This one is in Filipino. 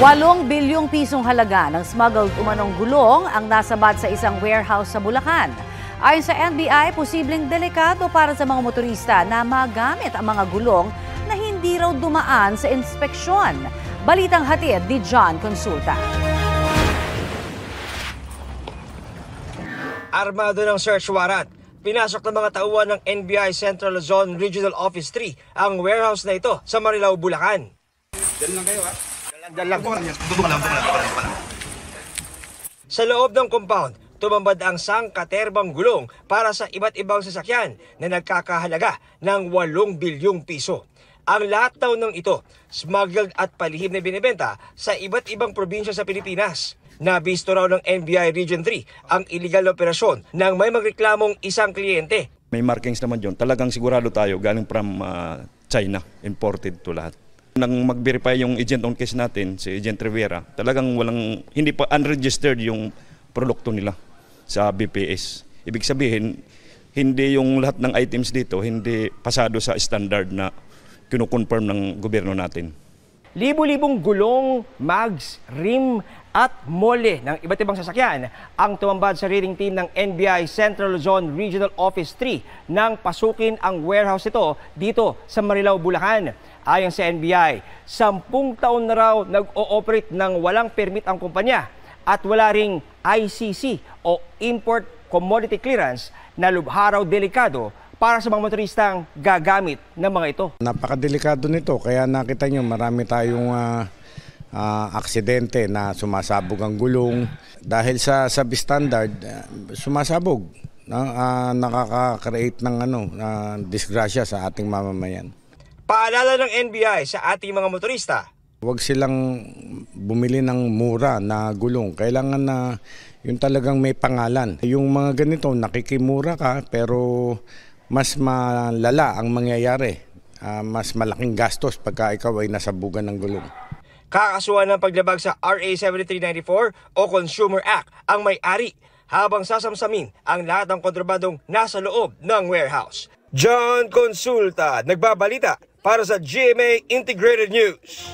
8 bilyong pisong halaga ng smuggled umanong gulong ang nasabad sa isang warehouse sa Bulacan. Ayon sa NBI, posibleng delikado para sa mga motorista na magamit ang mga gulong na hindi raw dumaan sa inspeksyon. Balitang hatid ni John Consulta. Armado ng search warrant, pinasok ng mga tauhan ng NBI Central Luzon Regional Office 3 ang warehouse na ito sa Marilao, Bulacan. Diyan lang kayo ha? Diyan lang. Sa loob ng compound, tumambad ang sangkaterbang gulong para sa iba't ibang sasakyan na nagkakahalaga ng 8 bilyong piso. Ang lahat daw ng ito, smuggled at palihim na binibenta sa iba't ibang probinsya sa Pilipinas. Nabisto raw ng NBI Region 3 ang illegal na operasyon nang may magreklamong isang kliyente. May markings naman yun. Talagang sigurado tayo galing from China, imported to lahat. Nang mag-verify yung agent on case natin, si Agent Rivera, talagang hindi pa unregistered yung produkto nila sa BPS. Ibig sabihin, hindi yung lahat ng items dito, hindi pasado sa standard na kinukonfirm ng gobyerno natin. Libo-libong gulong, mags, rim at mole ng iba't ibang sasakyan ang tumambad sa raiding team ng NBI Central Luzon Regional Office 3 nang pasukin ang warehouse ito dito sa Marilao, Bulacan. Ayon sa NBI, 10 taon na raw nag-ooperate ng walang permit ang kumpanya at wala ring ICC o Import Commodity Clearance na lubha raw delikado para sa mga motoristang gagamit ng mga ito. Napakadelikado nito kaya nakita nyo marami tayong aksidente na sumasabog ang gulong. Dahil sa substandard, sumasabog. Nakaka-create ng disgrasya sa ating mamamayan. Paalala ng NBI sa ating mga motorista. Huwag silang bumili ng mura na gulong. Kailangan na yung talagang may pangalan. Yung mga ganito, nakikimura ka pero mas malala ang mangyayari. Mas malaking gastos pagka ikaw ay nasabugan ng gulong. Kakasuhan ng paglabag sa RA 7394 o Consumer Act ang may-ari habang sasamsamin ang lahat ng kontrabandong nasa loob ng warehouse. John Consulta, nagbabalita para sa GMA Integrated News.